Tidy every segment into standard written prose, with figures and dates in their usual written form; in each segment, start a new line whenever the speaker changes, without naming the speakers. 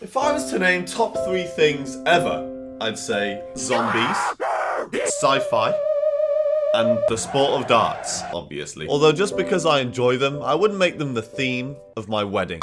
If I was to name top 3 things ever, I'd say zombies, sci-fi, and the sport of darts, obviously. Although just because I enjoy them, I wouldn't make them the theme of my wedding.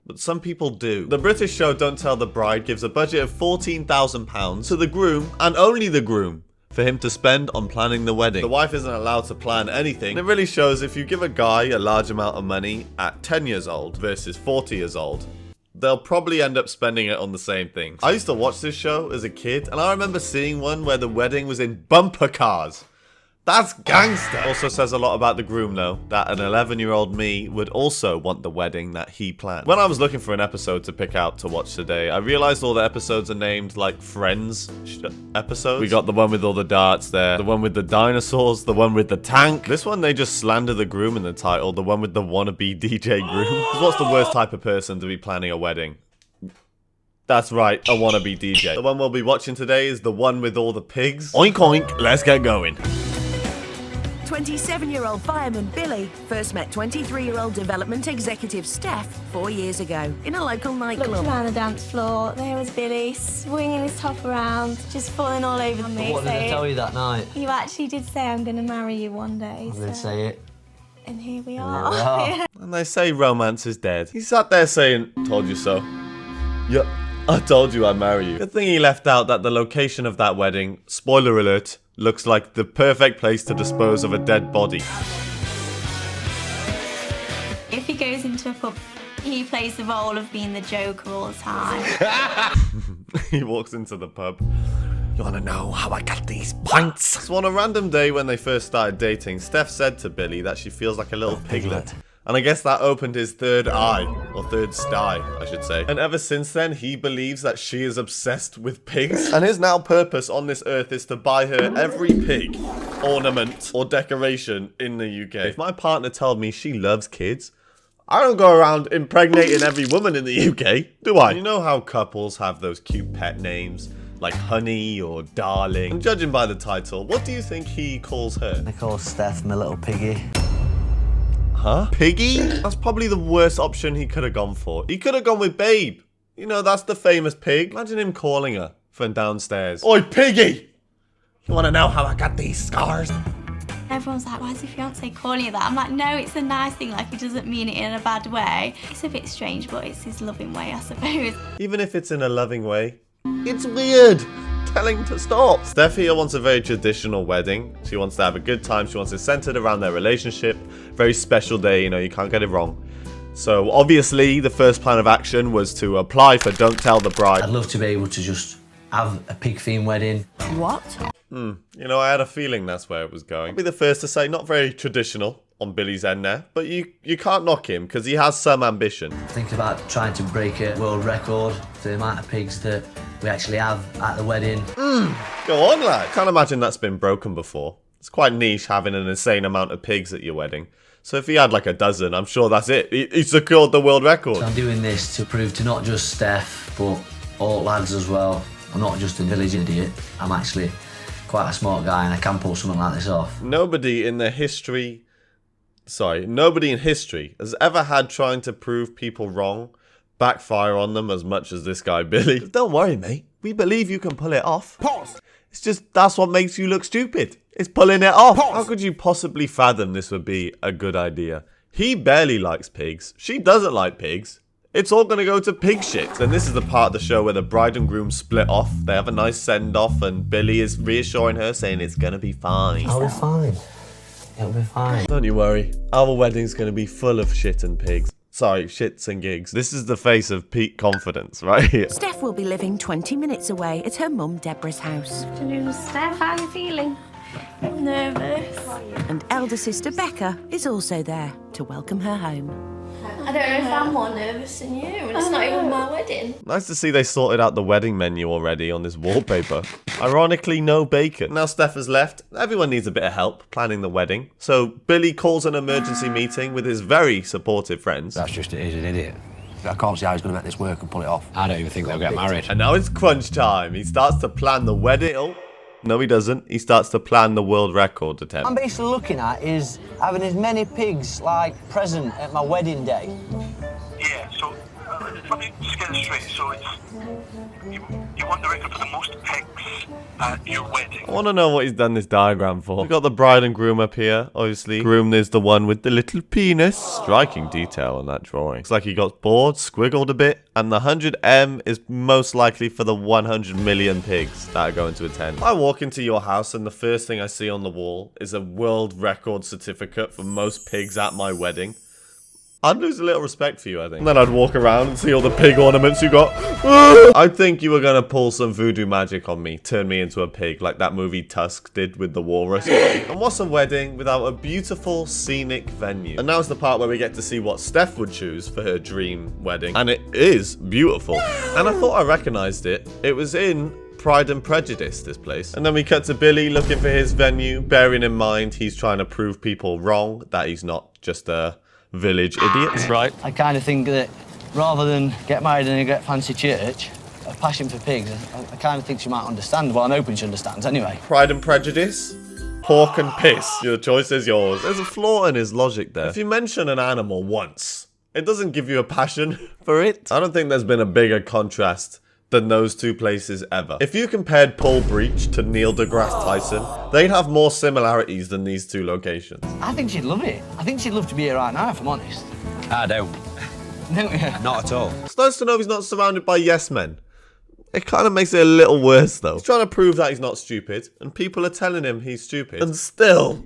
But some people do. The British show Don't Tell the Bride gives a budget of £14,000 to the groom, and only the groom, for him to spend on planning the wedding. The wife isn't allowed to plan anything. And it really shows if you give a guy a large amount of money at 10 years old versus 40 years old, they'll probably end up spending it on the same things. I used to watch this show as a kid, and I remember seeing one where the wedding was in bumper cars. That's gangster. Also says a lot about the groom though, that an 11-year-old me would also want the wedding that he planned. When I was looking for an episode to pick out to watch today, I realized all the episodes are named like Friends episodes. We got the one with all the darts there, the one with the dinosaurs, the one with the tank. This one they just slander the groom in the title, the one with the wannabe DJ groom. Because what's the worst type of person to be planning a wedding? That's right, a wannabe DJ. The one we'll be watching today is the one with all the pigs. Oink oink, let's get going.
27-year-old fireman Billy first met 23-year-old development executive Steph 4 years ago in a local nightclub.
Looked around the dance floor, there was Billy swinging his top around, just falling all over me.
What did I tell you that night?
You actually did say I'm going to marry you one day.
I did say it.
And here we
And
are.
here we are.
Yeah.
And they say romance is dead. He sat there saying, told you so. Yep, I told you I'd marry you. Good thing he left out that the location of that wedding, spoiler alert, looks like the perfect place to dispose of a dead body.
If he goes into a pub, he plays the role of being the Joker all the time.
He walks into the pub. You wanna know how I got these pints? So on a random day when they first started dating, Steph said to Billy that she feels like a little piglet. And I guess that opened his third eye, or third sty, I should say. And ever since then, he believes that she is obsessed with pigs. And his now purpose on this earth is to buy her every pig, ornament, or decoration in the UK. If my partner told me she loves kids, I don't go around impregnating every woman in the UK, do I? You know how couples have those cute pet names, like Honey or Darling? And judging by the title, what do you think he calls her?
I call Steph my little piggy.
Huh? Piggy? That's probably the worst option he could have gone for. He could have gone with Babe. You know, that's the famous pig. Imagine him calling her from downstairs. Oi, Piggy! You wanna know how I got these scars?
Everyone's like, why is your fiancé calling you that? I'm like, no, it's a nice thing, like he doesn't mean it in a bad way. It's a bit strange, but it's his loving way, I suppose.
Even if it's in a loving way, it's weird. Tell him to stop. Steph here wants a very traditional wedding. She wants to have a good time. She wants it centered around their relationship. Very special day, you know, you can't get it wrong. So obviously the first plan of action was to apply for Don't Tell the Bride.
I'd love to be able to just have a pig-themed wedding.
What?
You know, I had a feeling that's where it was going. I'll be the first to say, not very traditional on Billy's end there, but you can't knock him because he has some ambition.
Think about trying to break a world record for the amount of pigs that we actually have at the wedding.
Go on, lad. Can't imagine that's been broken before. It's quite niche having an insane amount of pigs at your wedding. So if he had like a dozen, I'm sure that's it. He secured the world record.
So I'm doing this to prove to not just Steph, but all lads as well. I'm not just a village idiot. I'm actually quite a smart guy and I can pull something like this off.
Nobody in history has ever had trying to prove people wrong backfire on them as much as this guy, Billy. Don't worry, mate. We believe you can pull it off. Pause. It's just, that's what makes you look stupid. It's pulling it off. Pause. How could you possibly fathom this would be a good idea? He barely likes pigs. She doesn't like pigs. It's all going to go to pig shit. Then this is the part of the show where the bride and groom split off. They have a nice send-off and Billy is reassuring her, saying it's going to be fine.
I'll be fine. It'll be fine.
Don't you worry. Our wedding's going to be full of shit and pigs. Sorry, shits and gigs. This is the face of peak confidence right here.
Steph will be living 20 minutes away at her mum Deborah's house.
Afternoon, Steph, how are you feeling? I'm nervous.
And elder sister Becca is also there to welcome her home.
I don't know if I'm more nervous than you, and it's not even my wedding.
Nice to see they sorted out the wedding menu already on this wallpaper. Ironically, no bacon. Now Steph has left. Everyone needs a bit of help planning the wedding. So Billy calls an emergency meeting with his very supportive friends.
That's just it, he's an idiot. I can't see how he's going to make this work and pull it off.
I don't even think they'll get married.
And now it's crunch time. He starts to plan the wedding. Oh, no, he doesn't. He starts to plan the world record attempt.
I'm basically looking at is having as many pigs like present at my wedding day
let me just get it straight. So it's you want the record for the most pigs at your wedding.
I want to know what he's done this diagram for. We've got the bride and groom up here, obviously. Groom is the one with the little penis. Striking detail on that drawing. Looks like he got bored, squiggled a bit, and the 100M is most likely for the 100 million pigs that are going to attend. I walk into your house and the first thing I see on the wall is a world record certificate for most pigs at my wedding. I'd lose a little respect for you, I think. And then I'd walk around and see all the pig ornaments you got. I'd think you were gonna pull some voodoo magic on me, turn me into a pig like that movie Tusk did with the walrus. And what's a wedding without a beautiful, scenic venue? And now's the part where we get to see what Steph would choose for her dream wedding. And it is beautiful. And I thought I recognized it. It was in Pride and Prejudice, this place. And then we cut to Billy looking for his venue, bearing in mind he's trying to prove people wrong, that he's not just a village idiot.
Right.
I kind of think that rather than get married in a great fancy church, a passion for pigs, I kind of think she might understand. Well, I'm hoping she understands anyway.
Pride and Prejudice? Pork and piss. Your choice is yours. There's a flaw in his logic there. If you mention an animal once, it doesn't give you a passion for it. I don't think there's been a bigger contrast than those two places ever. If you compared Paul Breach to Neil deGrasse Tyson, they'd have more similarities than these two locations.
I think she'd love it. I think she'd love to be here right now, if I'm honest.
I don't.
Don't you?
Not at all.
It's nice to know he's not surrounded by yes men. It kind of makes it a little worse, though. He's trying to prove that he's not stupid, and people are telling him he's stupid. And still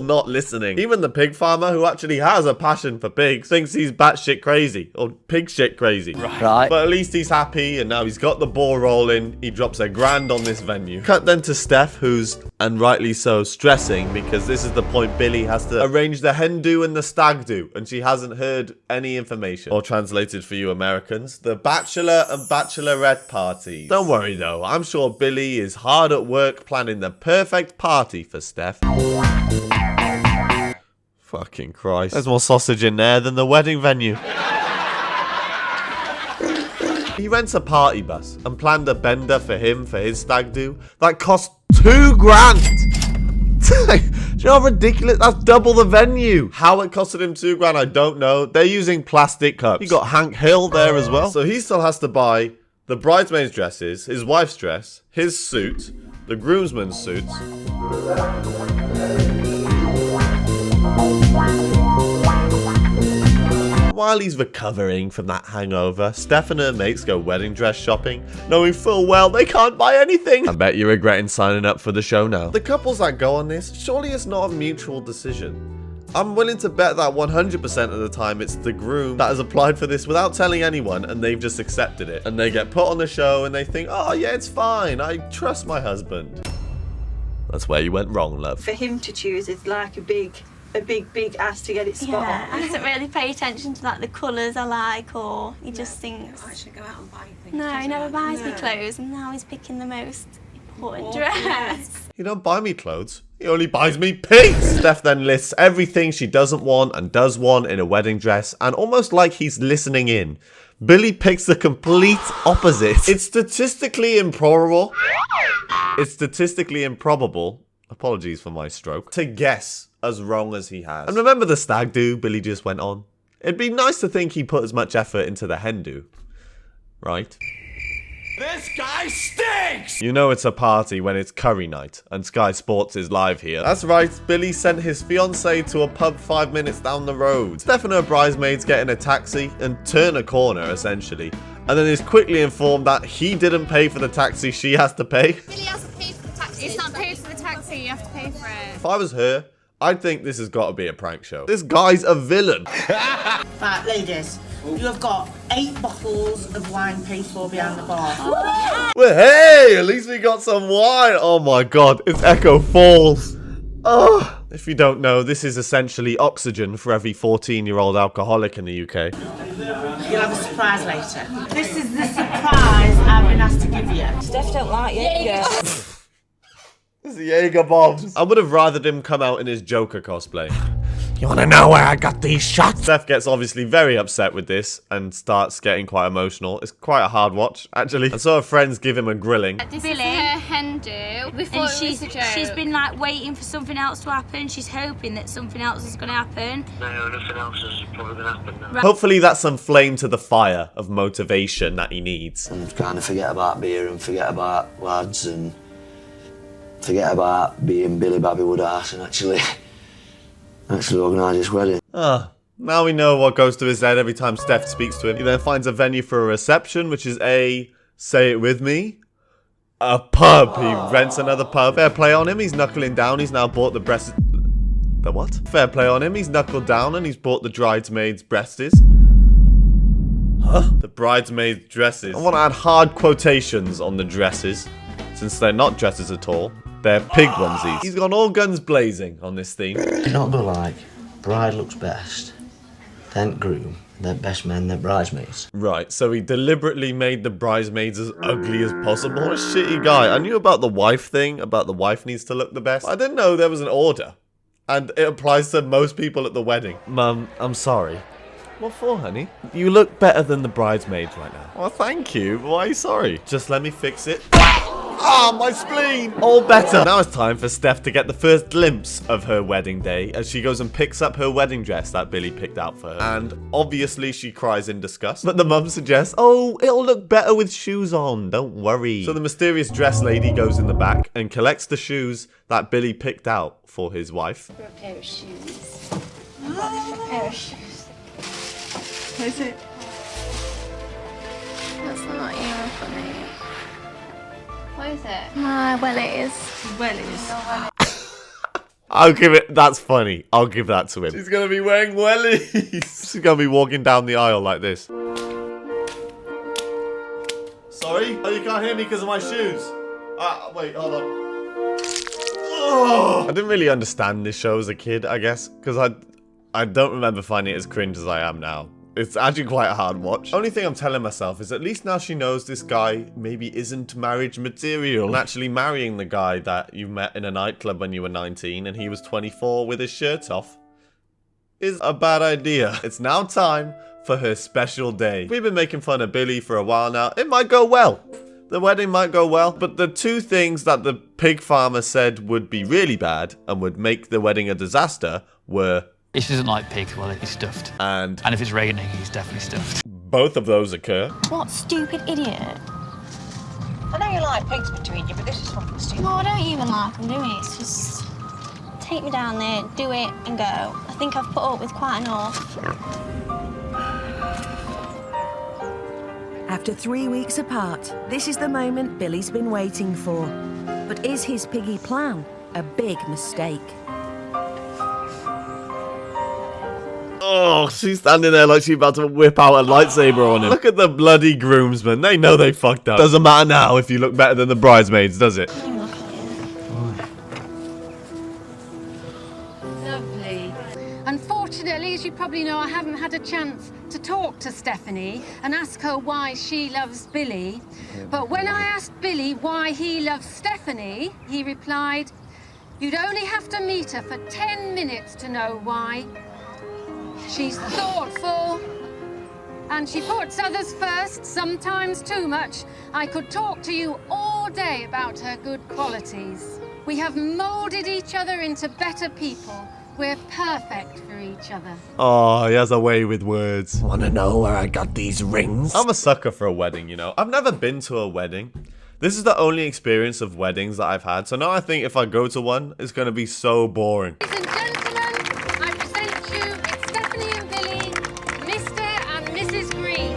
not listening. Even the pig farmer, who actually has a passion for pigs, thinks he's batshit crazy, or pig shit crazy.
Right.
But at least he's happy, and now he's got the ball rolling. He drops $1,000 on this venue. Cut then to Steph, who's, and rightly so, stressing, because this is the point Billy has to arrange the hen do and the stag do, and she hasn't heard any information. Or translated for you Americans, the bachelor and bachelorette party. Don't worry though, I'm sure Billy is hard at work planning the perfect party for Steph. Fucking Christ. There's more sausage in there than the wedding venue. He rents a party bus and planned a bender for him for his stag do. That cost $2,000. Do you know how ridiculous? That's double the venue. How it costed him $2,000, I don't know. They're using plastic cups. You got Hank Hill there as well. So he still has to buy the bridesmaid's dresses, his wife's dress, his suit, the groomsman's suits. While he's recovering from that hangover, Steph and her mates go wedding dress shopping, knowing full well they can't buy anything. I bet you're regretting signing up for the show now. The couples that go on this, surely it's not a mutual decision. I'm willing to bet that 100% of the time it's the groom that has applied for this without telling anyone, and they've just accepted it. And they get put on the show and they think, oh yeah, it's fine, I trust my husband. That's where you went wrong, love.
For him to choose is like a big ass to get it spot
Yeah,
on.
I doesn't really pay attention to like the colours I like, or he just thinks.
I should go out and buy things.
No, he never buys me
No.
clothes, and now he's picking the most important dress.
You don't buy me clothes. He only buys me pigs. Steph then lists everything she doesn't want and does want in a wedding dress, and almost like he's listening in, Billy picks the complete opposite. It's statistically improbable. Apologies for my stroke. To guess as wrong as he has. And remember the stag do Billy just went on? It'd be nice to think he put as much effort into the hen do, right?
This guy stinks!
You know it's a party when it's curry night, and Sky Sports is live here. That's right, Billy sent his fiancée to a pub 5 minutes down the road. Steph and her bridesmaids get in a taxi and turn a corner, essentially, and then is quickly informed that he didn't pay for the taxi she has to pay.
Billy has to pay for the taxi. It's not paid for the taxi, you have to pay for it.
If I was her, I'd think this has got to be a prank show. This guy's a villain.
Right, ladies, you have got 8 bottles of wine paid for behind the bar.
Well, hey, at least we got some wine. Oh my god, it's Echo Falls. Oh, if you don't know, this is essentially oxygen for every 14-year-old alcoholic in the UK.
You'll have a surprise later. This is the surprise I've been asked to give you.
Steph don't like it. Yeah.
It's the Jaeger bombs. I would have rathered him come out in his Joker cosplay. You wanna know where I got these shots? Steph gets obviously very upset with this and starts getting quite emotional. It's quite a hard watch, actually. And so her friends give him a grilling.
This is her hen do. We thought
And
it was a joke.
she's been like waiting for something else to happen. She's hoping that something else is going to happen.
No, nothing else is probably going to happen now.
Hopefully that's some flame to the fire of motivation that he needs.
And kind of forget about beer and forget about lads and forget about being Billy Babby Woodhouse and actually organise this wedding.
Now we know what goes to his head every time Steph speaks to him. He then finds a venue for a reception, which is say it with me, a pub. He rents another pub. Fair play on him. He's knuckling down. He's now bought the what? Fair play on him. He's knuckled down and he's bought the bridesmaids' breasties. Huh? The bridesmaids' dresses. I want to add hard quotations on the dresses, since they're not dresses at all. They're pig onesies. He's gone all guns blazing on this theme.
Not but like, bride looks best, then groom, then best man, then bridesmaids.
Right, so he deliberately made the bridesmaids as ugly as possible. What a shitty guy. I knew about the wife thing, about the wife needs to look the best. I didn't know there was an order. And it applies to most people at the wedding. Mum, I'm sorry. What for, honey? You look better than the bridesmaids right now. Well, thank you. Why are you sorry? Just let me fix it. Ah, my spleen! All better. Now it's time for Steph to get the first glimpse of her wedding day as she goes and picks up her wedding dress that Billy picked out for her. And obviously she cries in disgust. But the mum suggests, oh, it'll look better with shoes on. Don't worry. So the mysterious dress lady goes in the back and collects the shoes that Billy picked out for his wife.
For a pair of shoes. I've got a different pair of shoes.
What is it?
That's not even for me. What is it?
Well, it is.
I'll give it, that's funny. I'll give that to him. She's gonna be wearing wellies. She's gonna be walking down the aisle like this. Sorry? Oh, you can't hear me because of my shoes. Wait, hold on. Oh. I didn't really understand this show as a kid, I guess, because I don't remember finding it as cringe as I am now. It's actually quite a hard watch. Only thing I'm telling myself is at least now she knows this guy maybe isn't marriage material. And actually marrying the guy that you met in a nightclub when you were 19 and he was 24 with his shirt off is a bad idea. It's now time for her special day. We've been making fun of Billy for a while now. It might go well. The wedding might go well, but the two things that the pig farmer said would be really bad and would make the wedding a disaster were...
This isn't like pig, well, he's stuffed.
And
if it's raining, he's definitely stuffed.
Both of those occur.
What stupid idiot.
I know you like pigs between you, but this is fucking stupid.
No, I don't even like them, do it? It's just... Take me down there, do it, and go. I think I've put up with quite enough.
After 3 weeks apart, this is the moment Billy's been waiting for. But is his piggy plan a big mistake?
Oh, she's standing there like she's about to whip out a lightsaber on him. Look at the bloody groomsmen. They know they fucked up. Doesn't matter now if you look better than the bridesmaids, does it?
Lovely. Unfortunately, as you probably know, I haven't had a chance to talk to Stephanie and ask her why she loves Billy. But when I asked Billy why he loves Stephanie, he replied, "You'd only have to meet her for 10 minutes to know why. She's thoughtful, and she puts others first, sometimes too much. I could talk to you all day about her good qualities. We have moulded each other into better people. We're perfect for each other."
Oh, he has a way with words. Wanna know where I got these rings? I'm a sucker for a wedding, you know. I've never been to a wedding. This is the only experience of weddings that I've had. So now I think if I go to one, it's gonna be so boring.
Ladies and gentlemen, I present you, it's Stephanie and Billy, Mr. and Mrs. Green.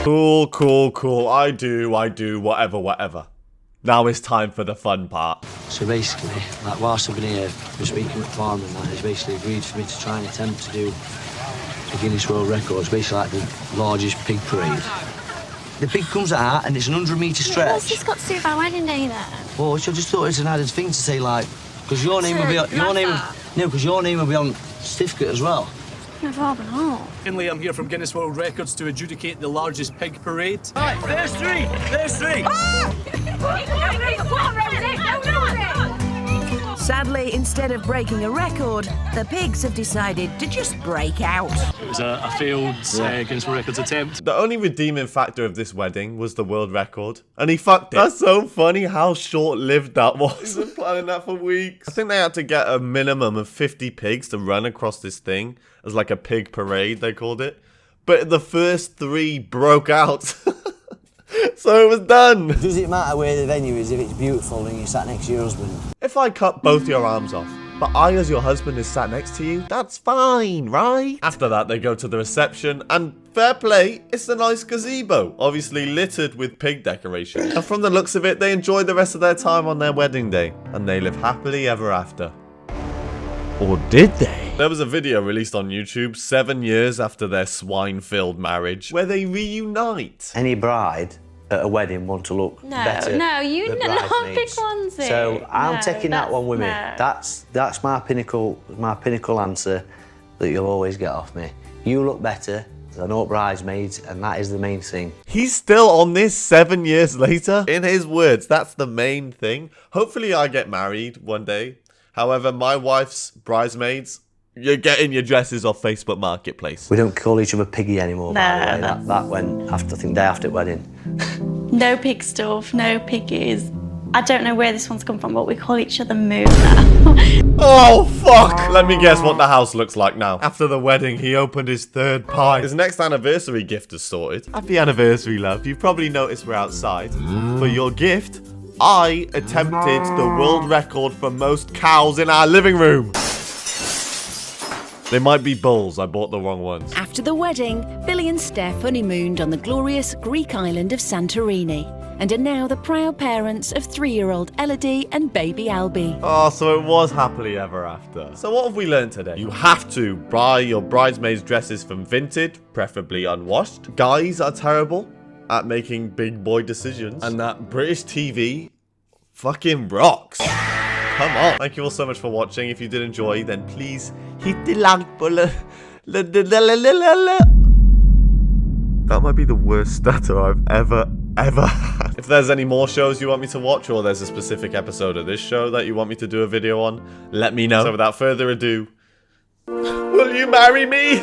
Cool, cool, cool. I do, whatever. Now it's time for the fun part.
So basically, like whilst I've been here, we're speaking with farmer and that, he's basically agreed for me to try and attempt to do the Guinness World Records, basically like the largest pig parade. The pig comes out and it's an 100-metre stretch.
What's this got to do with our wedding day then?
Well, I just thought it's an added thing to say, like, because your name will be on, because your name will be on certificate as well.
No, rather not.
Finley, I'm here from Guinness World Records to adjudicate the largest pig parade.
Right, there's three.
Sadly, instead of breaking a record, the pigs have decided to just break out.
It was a failed Guinness World Records attempt.
The only redeeming factor of this wedding was the world record, and he fucked it. That's so funny how short-lived that was. He's been planning that for weeks. I think they had to get a minimum of 50 pigs to run across this thing as like a pig parade, they called it. But the first 3 broke out. So it was done.
Does it matter where the venue is if it's beautiful and you sat next to your husband?
If I cut both your arms off, but I as your husband is sat next to you, that's fine, right? After that, they go to the reception, and fair play, it's a nice gazebo, obviously littered with pig decoration. And from the looks of it, they enjoy the rest of their time on their wedding day, and they live happily ever after. Or did they? There was a video released on YouTube 7 years after their swine-filled marriage, where they reunite.
Any bride at a wedding want to look better.
No, you
than
not big
bridesmaids.
onesie.
So I'm taking that one with me.
no.
That's my pinnacle answer that you'll always get off me. You look better than all bridesmaids, and that is the main thing.
He's still on this 7 years later. In his words, that's the main thing. Hopefully I get married one day. However, my wife's bridesmaids, you're getting your dresses off Facebook Marketplace.
We don't call each other piggy anymore, by the way.
No.
That went after, I think, day after wedding.
No pig stuff, no piggies. I don't know where this one's come from, but we call each other Moo now.
Oh, fuck! Let me guess what the house looks like now. After the wedding, he opened his 3rd pie. His next anniversary gift is sorted. Happy anniversary, love. You've probably noticed we're outside. For your gift, I attempted the world record for most cows in our living room. They might be bulls, I bought the wrong ones.
After the wedding, Billy and Steph honeymooned on the glorious Greek island of Santorini and are now the proud parents of 3-year-old Elodie and baby Albie.
Oh, so it was happily ever after. So what have we learned today? You have to buy your bridesmaids' dresses from Vinted, preferably unwashed. Guys are terrible at making big boy decisions. And that British TV fucking rocks. Come on. Thank you all so much for watching. If you did enjoy, then please hit the like button. That might be the worst stutter I've ever had. If there's any more shows you want me to watch, or there's a specific episode of this show that you want me to do a video on, let me know. So without further ado, will you marry me?